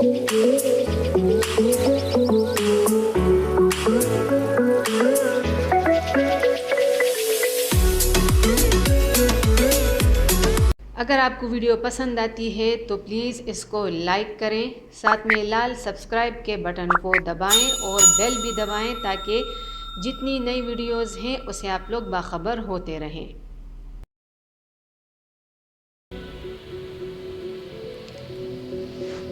अगर आपको वीडियो पसंद आती है तो प्लीज़ इसको लाइक करें, साथ में लाल सब्सक्राइब के बटन को दबाएं और बेल भी दबाएं ताकि जितनी नई वीडियोस हैं उसे आप लोग बाखबर होते रहें।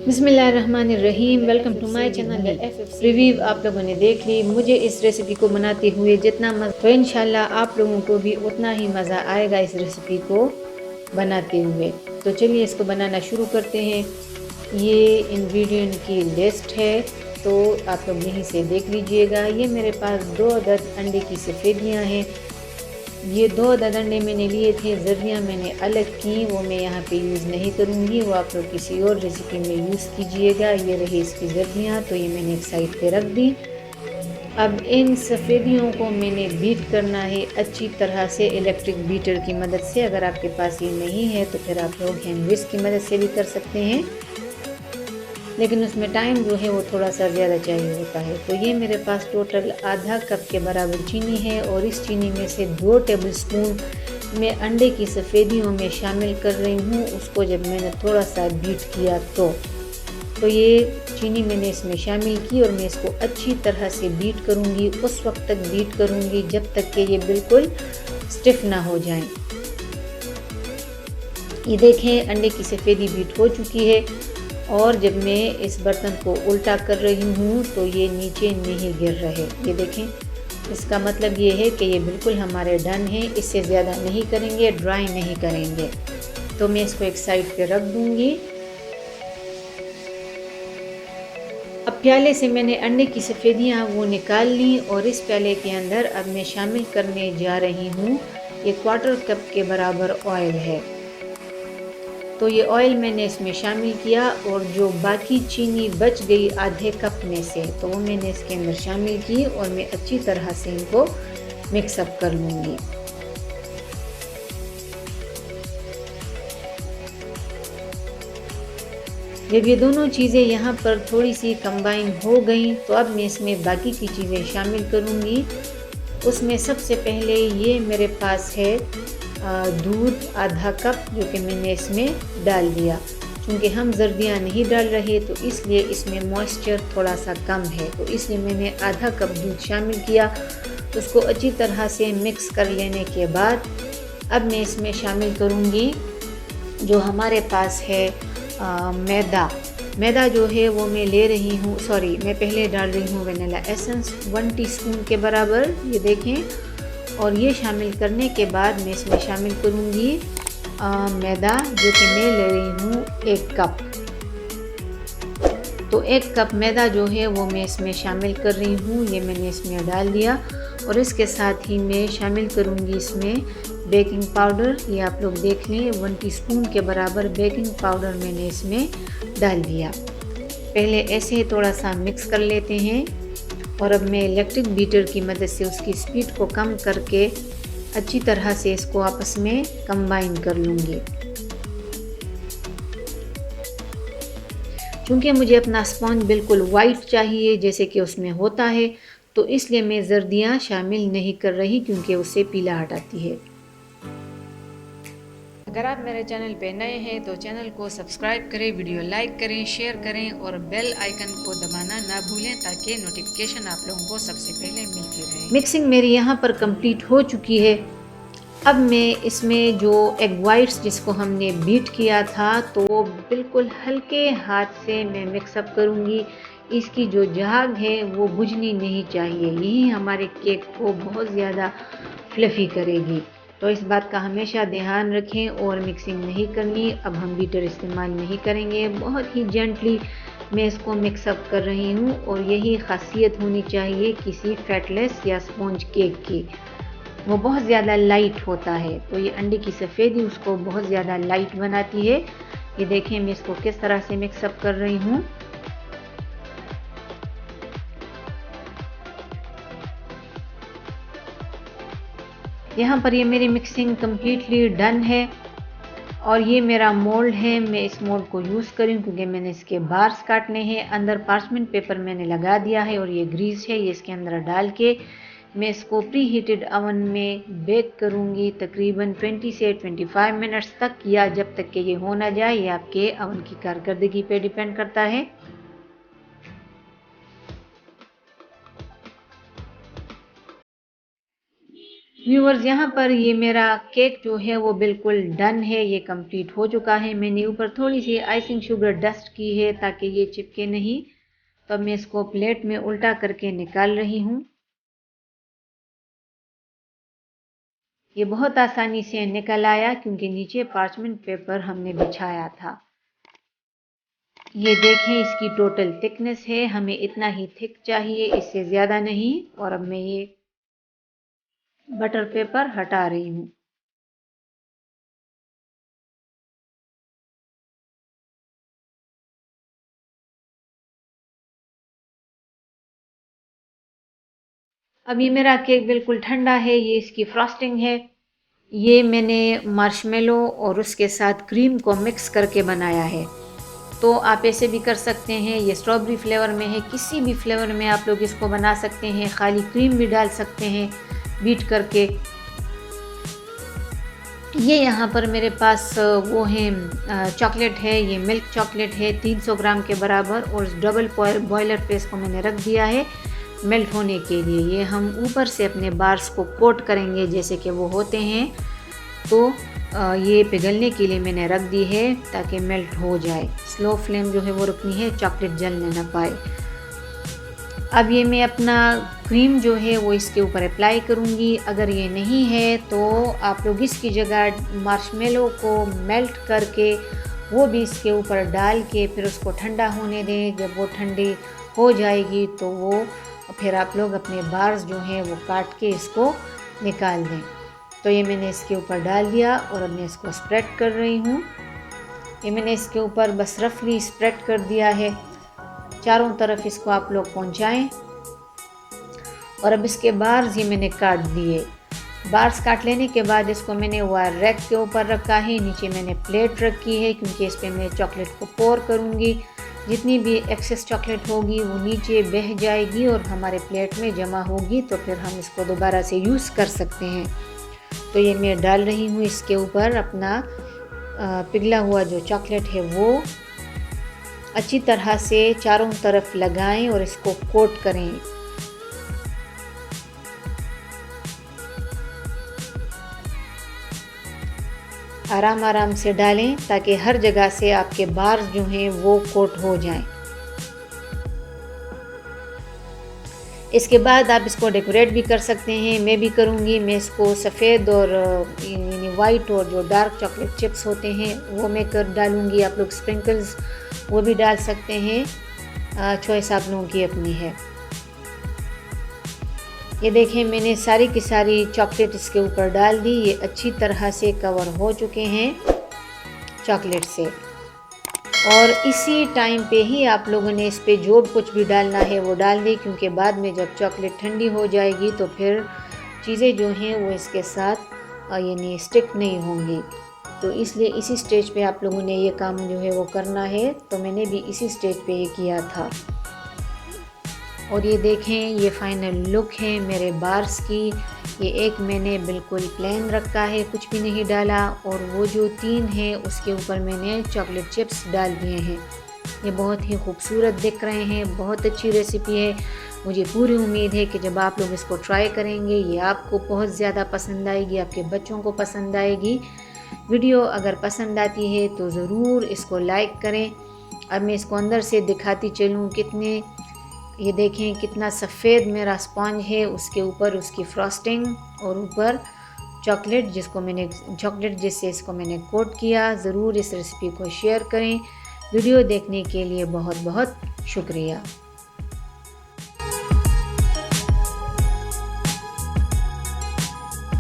बिस्मिल्लाहिर्रहमानिर्रहीम, welcome to my channel review. आप लोगों ने देख ली मुझे इस रेसिपी को बनाते हुए जितना मज़ा, तो इंशाल्लाह आप लोगों को भी उतना ही मज़ा आएगा इस रेसिपी को बनाते हुए। तो चलिए इसको बनाना शुरू करते हैं। ये इंग्रेडिएंट की लिस्ट है तो आप लोग यहीं से देख लीजिएगा। ये मेरे पास 2 अदद अंडे की सफ़ेदियाँ हैं। ये 2 अदद अंडे मैंने लिए थे, जर्दियाँ मैंने अलग की, वो मैं यहाँ पे यूज़ नहीं करूँगी, वो आप लोग किसी और रेसिपी में यूज़ कीजिएगा। ये रही इसकी जर्दियाँ, तो ये मैंने एक साइड पे रख दी। अब इन सफ़ेदियों को मैंने बीट करना है अच्छी तरह से इलेक्ट्रिक बीटर की मदद से। अगर आपके पास ये नहीं है तो फिर आप लोग हैंड विस्क की मदद से भी कर सकते हैं, लेकिन उसमें टाइम जो है वो थोड़ा सा ज़्यादा चाहिए होता है। तो ये मेरे पास टोटल आधा कप के बराबर चीनी है और इस चीनी में से 2 टेबलस्पून मैं अंडे की सफ़ेदियों में शामिल कर रही हूँ। उसको जब मैंने थोड़ा सा बीट किया तो ये चीनी मैंने इसमें शामिल की और मैं इसको अच्छी तरह से बीट करूँगी। उस वक्त तक बीट करूँगी जब तक कि ये बिल्कुल स्टिफ ना हो जाए। ये देखें अंडे की सफ़ेदी बीट हो चुकी है और जब मैं इस बर्तन को उल्टा कर रही हूँ तो ये नीचे नहीं गिर रहे। ये देखें, इसका मतलब ये है कि ये बिल्कुल हमारे डन है। इससे ज़्यादा नहीं करेंगे, ड्राई नहीं करेंगे। तो मैं इसको एक साइड पे रख दूँगी। अब प्याले से मैंने अंडे की सफ़ेदियाँ वो निकाल ली और इस प्याले के अंदर अब मैं शामिल करने जा रही हूँ ये 1/4 कप के बराबर ऑयल है। तो ये ऑयल मैंने इसमें शामिल किया और जो बाकी चीनी बच गई आधे कप में से तो वो मैंने इसके अंदर शामिल की और मैं अच्छी तरह से इनको मिक्सअप कर लूँगी। जब ये दोनों चीज़ें यहाँ पर थोड़ी सी कंबाइन हो गई तो अब मैं इसमें बाकी की चीज़ें शामिल करूँगी। उसमें सबसे पहले ये मेरे पास है दूध आधा कप, जो कि मैंने इसमें डाल दिया। क्योंकि हम जर्दियाँ नहीं डाल रहे तो इसलिए इसमें मॉइस्चर थोड़ा सा कम है, तो इसलिए मैंने आधा कप दूध शामिल किया। उसको अच्छी तरह से मिक्स कर लेने के बाद अब मैं इसमें शामिल करूँगी जो हमारे पास है मैदा जो है वो मैं ले रही हूँ, मैं पहले डाल रही हूँ वनीला एसेंस 1 टीस्पून के बराबर, ये देखें। और ये शामिल करने के बाद मैं इसमें शामिल करूँगी मैदा, जो कि मैं ले रही हूँ 1 कप। तो 1 कप मैदा जो है वो मैं इसमें शामिल कर रही हूँ। ये मैंने इसमें डाल दिया और इसके साथ ही मैं शामिल करूँगी इसमें बेकिंग पाउडर। ये आप लोग देख लें 1 टीस्पून के बराबर बेकिंग पाउडर मैंने इसमें डाल दिया। पहले ऐसे ही थोड़ा सा मिक्स कर लेते हैं और अब मैं इलेक्ट्रिक बीटर की मदद से उसकी स्पीड को कम करके अच्छी तरह से इसको आपस में कंबाइन कर लूँगी। क्योंकि मुझे अपना स्पॉन्ज बिल्कुल वाइट चाहिए जैसे कि उसमें होता है, तो इसलिए मैं जर्दियाँ शामिल नहीं कर रही क्योंकि उससे पीला हटाती है। अगर आप मेरे चैनल पे नए हैं तो चैनल को सब्सक्राइब करें, वीडियो लाइक करें, शेयर करें और बेल आइकन को दबाना ना भूलें ताकि नोटिफिकेशन आप लोगों को सबसे पहले मिलती रहे। मिक्सिंग मेरी यहाँ पर कंप्लीट हो चुकी है। अब मैं इसमें जो एग वाइट्स जिसको हमने बीट किया था तो बिल्कुल हल्के हाथ से मैं मिक्सअप करूँगी। इसकी जो झाग है वो बुझनी नहीं चाहिए, यही हमारे केक को बहुत ज़्यादा फ्लफ़ी करेगी। तो इस बात का हमेशा ध्यान रखें और मिक्सिंग नहीं करनी। अब हम बीटर इस्तेमाल नहीं करेंगे, बहुत ही जेंटली मैं इसको मिक्सअप कर रही हूँ और यही खासियत होनी चाहिए किसी फैटलेस या स्पॉन्ज केक की, वो बहुत ज़्यादा लाइट होता है। तो ये अंडे की सफ़ेदी उसको बहुत ज़्यादा लाइट बनाती है। ये देखें मैं इसको किस तरह से मिक्सअप कर रही हूँ। यहाँ पर ये मेरी मिक्सिंग कम्प्लीटली डन है और ये मेरा मोल्ड है, मैं इस मोल्ड को यूज़ करूँ क्योंकि मैंने इसके बार्स काटने हैं। अंदर पार्चमेंट पेपर मैंने लगा दिया है और ये ग्रीस है, ये इसके अंदर डाल के मैं इसको प्री हीटेड ओवन में बेक करूँगी तकरीबन 20 से 25 मिनट्स तक, या जब तक कि ये हो ना जाए। ये आपके ओवन की कारकर्दगी पे डिपेंड करता है। व्यूअर्स, यहाँ पर ये मेरा केक जो है वो बिल्कुल डन है, ये कंप्लीट हो चुका है। मैंने ऊपर थोड़ी सी आइसिंग शुगर डस्ट की है ताकि ये चिपके नहीं। तो अब मैं इसको प्लेट में उल्टा करके निकाल रही हूँ। ये बहुत आसानी से निकल आया क्योंकि नीचे पार्चमेंट पेपर हमने बिछाया था। ये देखें, इसकी टोटल थिकनेस है, हमें इतना ही थिक चाहिए, इससे ज़्यादा नहीं। और अब मैं ये बटर पेपर हटा रही हूँ। अब ये मेरा केक बिल्कुल ठंडा है। ये इसकी फ्रॉस्टिंग है। ये मैंने मार्शमेलो और उसके साथ क्रीम को मिक्स करके बनाया है। तो आप ऐसे भी कर सकते हैं। ये स्ट्रॉबेरी फ्लेवर में है, किसी भी फ्लेवर में आप लोग इसको बना सकते हैं। खाली क्रीम भी डाल सकते हैं बीट करके। ये यहाँ पर मेरे पास वो है चॉकलेट है, ये मिल्क चॉकलेट है 300 ग्राम के बराबर, और डबल बॉयलर पे इसको मैंने रख दिया है मेल्ट होने के लिए। ये हम ऊपर से अपने बार्स को कोट करेंगे जैसे कि वो होते हैं। तो ये पिघलने के लिए मैंने रख दी है ताकि मेल्ट हो जाए। स्लो फ्लेम जो है वो रखनी है, चॉकलेट जलने ना पाए। अब ये मैं अपना क्रीम जो है वो इसके ऊपर अप्लाई करूँगी। अगर ये नहीं है तो आप लोग इसकी जगह मार्शमेलो को मेल्ट करके वो भी इसके ऊपर डाल के फिर उसको ठंडा होने दें। जब वो ठंडी हो जाएगी तो वो फिर आप लोग अपने बार्स जो हैं वो काट के इसको निकाल दें। तो ये मैंने इसके ऊपर डाल दिया और अब मैं इसको स्प्रेड कर रही हूँ। ये मैंने इसके ऊपर बस रफली स्प्रेड कर दिया है। चारों तरफ इसको आप लोग पहुँचाएँ। और अब इसके बार्स ये मैंने काट दिए। बार्स काट लेने के बाद इसको मैंने वायर रैक के ऊपर रखा है। नीचे मैंने प्लेट रखी है क्योंकि इस पर मैं चॉकलेट को पोर करूँगी। जितनी भी एक्सेस चॉकलेट होगी वो नीचे बह जाएगी और हमारे प्लेट में जमा होगी, तो फिर हम इसको दोबारा से यूज़ कर सकते हैं। तो ये मैं डाल रही हूँ इसके ऊपर अपना पिघला हुआ जो चॉकलेट है वो अच्छी तरह से चारों तरफ लगाएं और इसको कोट करें। आराम आराम से डालें ताकि हर जगह से आपके बार्स जो हैं वो कोट हो जाएं। इसके बाद आप इसको डेकोरेट भी कर सकते हैं, मैं भी करूँगी। मैं इसको सफ़ेद और यानी वाइट और जो डार्क चॉकलेट चिप्स होते हैं वो मैं कर डालूँगी। आप लोग स्प्रिंकल्स वो भी डाल सकते हैं, चॉइस आप लोगों की अपनी है। ये देखें, मैंने सारी की सारी चॉकलेट इसके ऊपर डाल दी। ये अच्छी तरह से कवर हो चुके हैं चॉकलेट से। और इसी टाइम पे ही आप लोगों ने इस पे जो कुछ भी डालना है वो डाल दी, क्योंकि बाद में जब चॉकलेट ठंडी हो जाएगी तो फिर चीज़ें जो हैं वो इसके साथ यानी स्टिक नहीं होंगी। तो इसलिए इसी स्टेज पे आप लोगों ने ये काम जो है वो करना है। तो मैंने भी इसी स्टेज पे ये किया था। और ये देखें, ये फाइनल लुक है मेरे बार्स की। ये एक मैंने बिल्कुल प्लेन रखा है, कुछ भी नहीं डाला, और वो जो 3 है उसके ऊपर मैंने चॉकलेट चिप्स डाल दिए हैं। ये बहुत ही खूबसूरत दिख रहे हैं। बहुत अच्छी रेसिपी है। मुझे पूरी उम्मीद है कि जब आप लोग इसको ट्राई करेंगे ये आपको बहुत ज़्यादा पसंद आएगी, आपके बच्चों को पसंद आएगी। वीडियो अगर पसंद आती है तो ज़रूर इसको लाइक करें। अब मैं इसको अंदर से दिखाती चलूँ कितने, ये देखें कितना सफ़ेद मेरा स्पॉन्ज है, उसके ऊपर उसकी फ्रॉस्टिंग और ऊपर चॉकलेट जिससे इसको मैंने कोट किया। ज़रूर इस रेसिपी को शेयर करें। वीडियो देखने के लिए बहुत बहुत शुक्रिया।